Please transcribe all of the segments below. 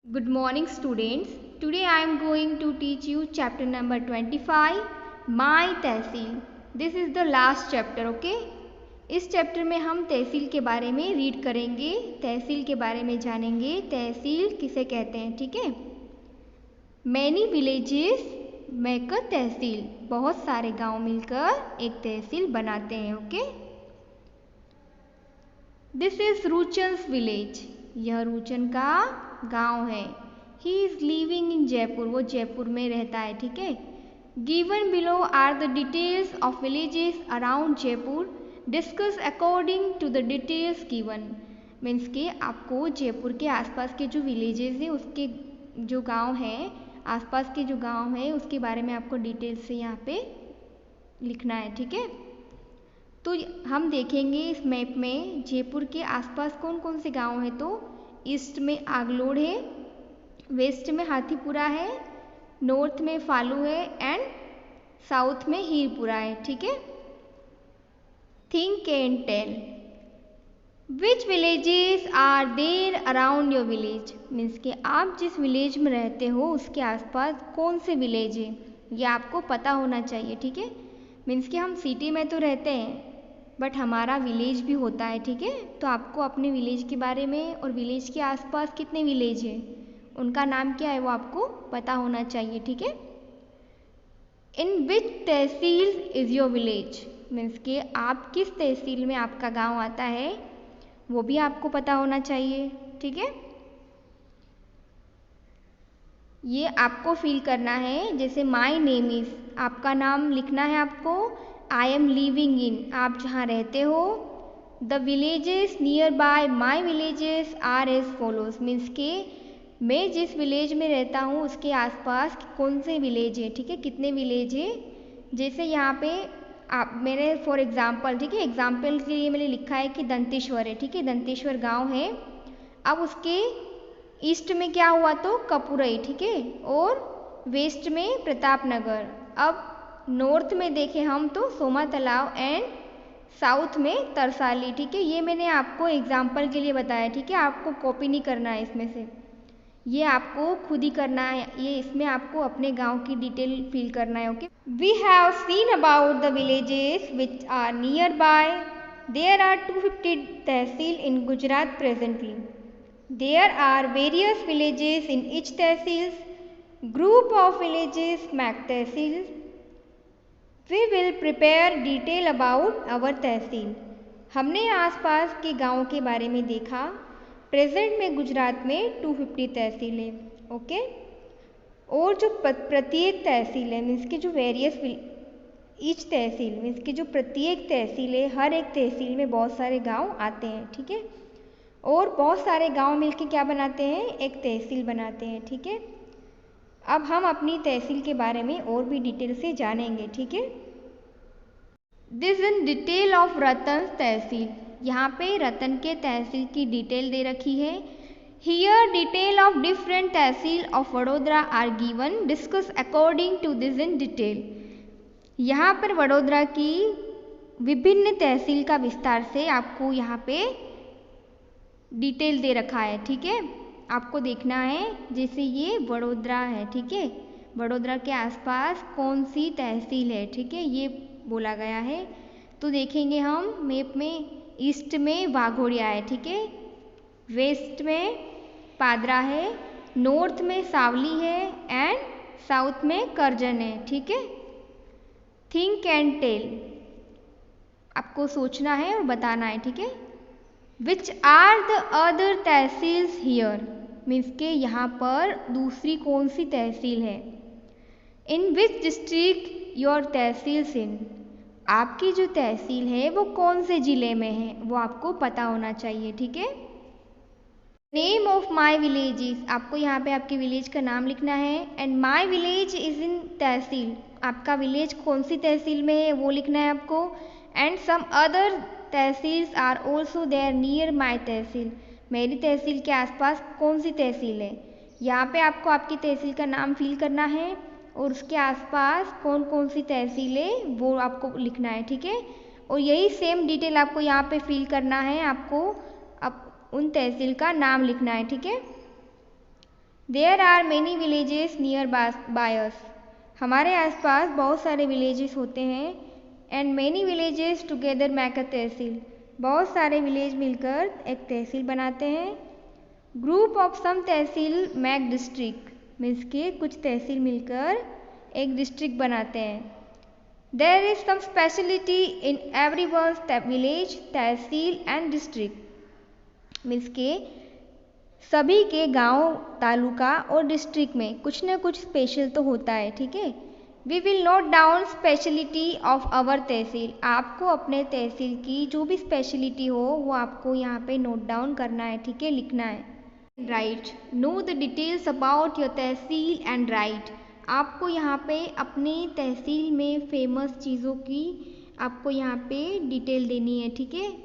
Good morning students. Today I am going to teach you chapter number 25 My tehsil. This is the last chapter, okay? इस chapter में हम तहसील के बारे में read करेंगे, तहसील के बारे में जानेंगे, तहसील किसे कहते हैं, ठीक है? Many villages make a तहसील. बहुत सारे गांव मिलकर एक तहसील बनाते हैं, okay? This is Ruchan's village. यह रूचन का गांव है. He is living in Jaipur. वो जयपुर में रहता है, ठीक है? Given below are the details of villages around Jaipur. Discuss according to the details given. Means के आपको जयपुर के आसपास के जो विलेजेस हैं, उसके जो गांव हैं, आसपास के जो गांव हैं, उसके बारे में आपको डिटेल्स से यहाँ पे लिखना है, ठीक है? तो हम देखेंगे इस मैप में जयपुर के आसपास कौन कौन से गांव हैं. तो ईस्ट में आगलोड है, वेस्ट में हाथीपुरा है, नॉर्थ में फालू है एंड साउथ में हीरपुरा है, ठीक है? Think and tell. Which villages are there around your village. Means कि आप जिस विलेज में रहते हो उसके आसपास कौन से विलेज है, ये आपको पता होना चाहिए, ठीक है? मीन्स कि हम सिटी में तो रहते हैं बट हमारा विलेज भी होता है, ठीक है? तो आपको अपने विलेज के बारे में और विलेज के आसपास कितने विलेज हैं, उनका नाम क्या है, वो आपको पता होना चाहिए, ठीक है? In which tehsil is your village. Means कि आप किस तहसील में आपका गांव आता है वो भी आपको पता होना चाहिए, ठीक है? ये आपको फिल करना है. जैसे माई नेम इज़, आपका नाम लिखना है आपको. आई एम लिविंग इन, आप जहाँ रहते हो. The villages near by my villages are as follows. Means के मैं जिस विलेज में रहता हूँ उसके आसपास कौन से विलेज है, ठीक है? कितने विलेज है. जैसे यहाँ पे आप मैंने फॉर एग्जाम्पल, ठीक है, एग्जाम्पल के लिए मैंने लिखा है कि दंतेश्वर है, ठीक है? दंतेश्वर गाँव है. अब उसके ईस्ट में क्या हुआ तो कपूरई, ठीक है? और वेस्ट में प्रतापनगर. अब नॉर्थ में देखें हम तो सोमा तालाब एंड साउथ में तरसाली, ठीक है? ये मैंने आपको एग्जाम्पल के लिए बताया, ठीक है? आपको कॉपी नहीं करना है इसमें से, ये आपको खुद ही करना है. ये इसमें आपको अपने गांव की डिटेल फिल करना है, okay? We have seen about the villages which are near by. There are 250 tehsil in Gujarat presently. There are various villages in each tehsil. Group of villages make tehsil. We will prepare detail about our tehsil. हमने आसपास के गाँव के बारे में देखा. Present में गुजरात में 250 तहसील है, ओके? और जो प्रत्येक तहसील है मीन्स के जो वेरियस ईच तहसील मीन्स के जो प्रत्येक तहसील है, हर एक तहसील में बहुत सारे गाँव आते हैं, ठीक है? और बहुत सारे गांव मिलके क्या बनाते हैं, एक तहसील बनाते हैं, ठीक है? अब हम अपनी तहसील के बारे में और भी डिटेल से जानेंगे, ठीक है? दिस इन डिटेल ऑफ रतन तहसील. यहाँ पे रतन के तहसील की डिटेल दे रखी है. Here detail of different tehsil of Vadodara are given. Discuss according to this in detail. यहाँ पर वडोदरा की विभिन्न तहसील का विस्तार से आपको यहाँ पे डिटेल दे रखा है, ठीक है? आपको देखना है. जैसे ये वडोदरा है, ठीक है? वडोदरा के आसपास कौन सी तहसील है, ठीक है? ये बोला गया है. तो देखेंगे हम मैप में. ईस्ट में वाघोड़िया है, ठीक है? वेस्ट में पादरा है, नॉर्थ में सावली है एंड साउथ में करजन है, ठीक है? Think and tell. आपको सोचना है और बताना है, ठीक है? Which are the other tehsils here. Means के यहाँ पर दूसरी कौन सी तहसील है. In which district your tehsils in. आपकी जो तहसील है वो कौन से ज़िले में है वो आपको पता होना चाहिए, ठीक है? Name of my villages. आपको यहाँ पे आपके विलेज का नाम लिखना है. And my village is in tehsil. आपका विलेज कौन सी तहसील में है वो लिखना है आपको. And some other tehsils are also there near my tehsil. मेरी तहसील के आसपास कौन सी तहसील है. यहाँ पे आपको आपकी तहसील का नाम फिल करना है और उसके आसपास कौन कौन सी तहसील है वो आपको लिखना है, ठीक है? और यही सेम डिटेल आपको यहाँ पे फिल करना है. आपको अब उन तहसील का नाम लिखना है, ठीक है? There are many villages near by us. हमारे आसपास बहुत सारे विलेजेस होते हैं। And many villages together make a tehsil. बहुत सारे विलेज मिलकर एक तहसील बनाते हैं। Group of some tehsil make district. Means के कुछ तहसील मिलकर एक डिस्ट्रिक्ट बनाते हैं। There is some speciality in every one's village, tehsil and district. Means के सभी के गांव, तालुका और डिस्ट्रिक्ट में कुछ न कुछ स्पेशल तो होता है, ठीक है। We will note down speciality of our tehsil. आपको अपने तहसील की जो भी स्पेशलिटी हो वो आपको यहाँ पे नोट डाउन करना है, ठीक है, लिखना है। Right, know the details about your tehsil and right. आपको यहाँ पे अपनी तहसील में फेमस चीज़ों की आपको यहाँ पे डिटेल देनी है, ठीक है।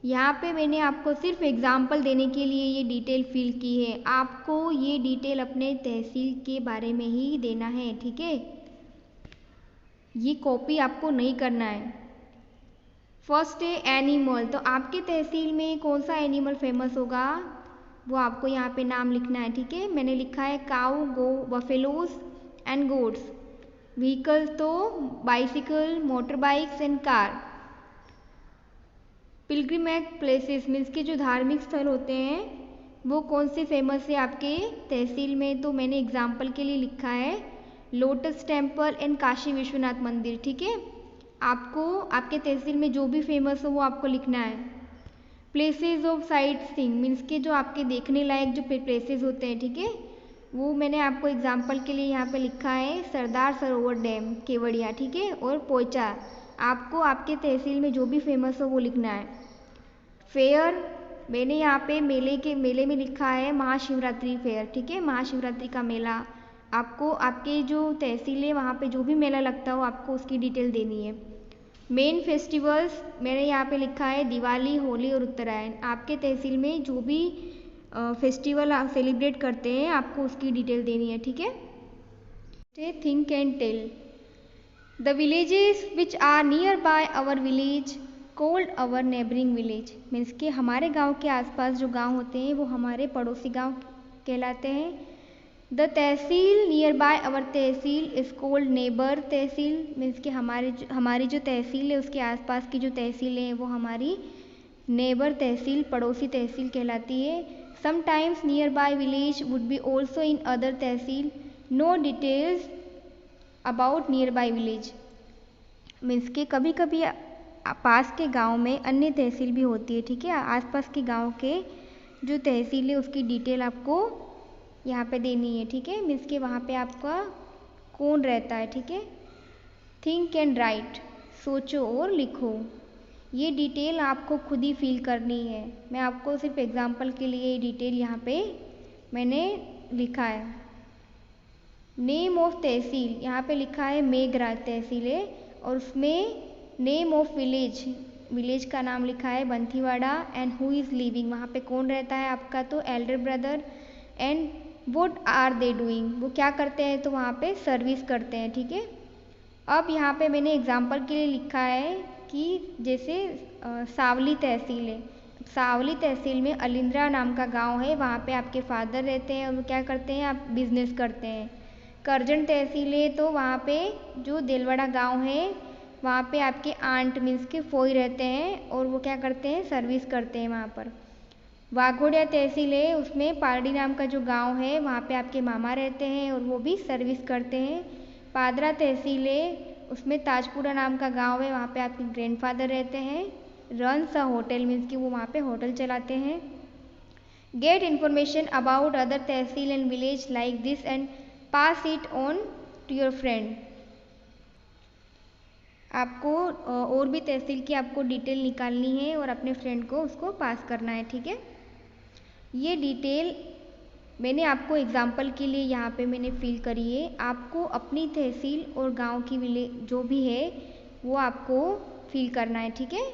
यहाँ पे मैंने आपको सिर्फ एग्जाम्पल देने के लिए ये डिटेल फिल की है। आपको ये डिटेल अपने तहसील के बारे में ही देना है, ठीक है। ये कॉपी आपको नहीं करना है। फर्स्ट है एनिमल। तो आपके तहसील में कौन सा एनिमल फेमस होगा वो आपको यहाँ पे नाम लिखना है, ठीक है। मैंने लिखा है काऊ, गो, बफेलोज एंड गोट्स। व्हीकल्स तो bicycle, motor bikes and car. Pilgrimage places means के जो धार्मिक स्थल होते हैं वो कौन से फेमस है आपके तहसील में। तो मैंने एग्जाम्पल के लिए लिखा है lotus temple and Kashi Vishwanath मंदिर, ठीक है। आपको आपके तहसील में जो भी फेमस हो वो आपको लिखना है। Places of sight seeing means के जो आपके देखने लायक जो प्लेसेस होते हैं, ठीक है, वो मैंने आपको एग्जाम्पल के लिए यहाँ पे लिखा है सरदार सरोवर डैम, केवड़िया, ठीक है, और पोइचा। आपको आपके तहसील में जो भी फेमस हो वो लिखना है। फेयर, मैंने यहाँ पे मेले में लिखा है महाशिवरात्रि फेयर, ठीक है, महाशिवरात्रि का मेला। आपको आपके जो तहसील है वहाँ पे जो भी मेला लगता हो आपको उसकी डिटेल देनी है। मेन फेस्टिवल्स मैंने यहाँ पे लिखा है दिवाली, होली और उत्तरायण। आपके तहसील में जो भी फेस्टिवल आप सेलिब्रेट करते हैं आपको उसकी डिटेल देनी है, ठीक है। Think and tell. The villages which are near by our village called our neighbouring village. Means के हमारे गांव के आसपास जो गांव होते हैं वो हमारे पड़ोसी गांव कहलाते हैं। The tehsil near by our tehsil is called neighbour tehsil. Means के हमारी जो तहसील है उसके आसपास की जो तहसील है वो हमारी नेबर तहसील, पड़ोसी तहसील कहलाती है। Sometimes near by village would be also in other tehsil. No details about near by village. Means के कभी कभी पास के गांव में अन्य तहसील भी होती है, ठीक है। आसपास के गांव के जो तहसील है उसकी डिटेल आपको यहाँ पे देनी है, ठीक है। मीन्स के वहाँ पे आपका कौन रहता है, ठीक है। थिंक एंड राइट, सोचो और लिखो। ये डिटेल आपको खुद ही फिल करनी है। मैं आपको सिर्फ एग्जांपल के लिए ये डिटेल यहाँ पे मैंने लिखा है। नेम ऑफ तहसील, यहाँ पे लिखा है मेघराज तहसील है और उसमें नेम ऑफ विलेज का नाम लिखा है Banthiwada. And who is living, वहाँ पे कौन रहता है आपका, तो elder brother. And would are they doing, वो क्या करते हैं, तो वहाँ पे सर्विस करते हैं, ठीक है। अब यहाँ पे मैंने एग्जाम्पल के लिए लिखा है कि जैसे सावली तहसील है। सावली तहसील में अलिंद्रा नाम का गांव है, वहाँ पे आपके फादर रहते हैं और वो क्या करते हैं, आप बिजनेस करते हैं। करजन तहसील है तो वहाँ पे जो देलवाड़ा गांव है वहाँ पे आपके आंट मीन्स के फोई रहते हैं और वो क्या करते हैं, सर्विस करते हैं वहाँ पर। वाघोड़िया तहसील है, उसमें पारडी नाम का जो गांव है वहाँ पे आपके मामा रहते हैं और वो भी सर्विस करते हैं। पादरा तहसील है, उसमें ताजपुरा नाम का गांव है, वहाँ पे आपके ग्रैंडफादर रहते हैं। रन्स अ होटल मीन्स कि वो वहाँ पे होटल चलाते हैं। Get information about other tehsil and village like this and pass it on to your friend. आपको और भी तहसील की आपको डिटेल निकालनी है और अपने फ्रेंड को उसको पास करना है, ठीक है। ये डिटेल मैंने आपको एग्जाम्पल के लिए यहाँ पे मैंने फिल करी है। आपको अपनी तहसील और गांव की विलेज जो भी है वो आपको फिल करना है, ठीक है।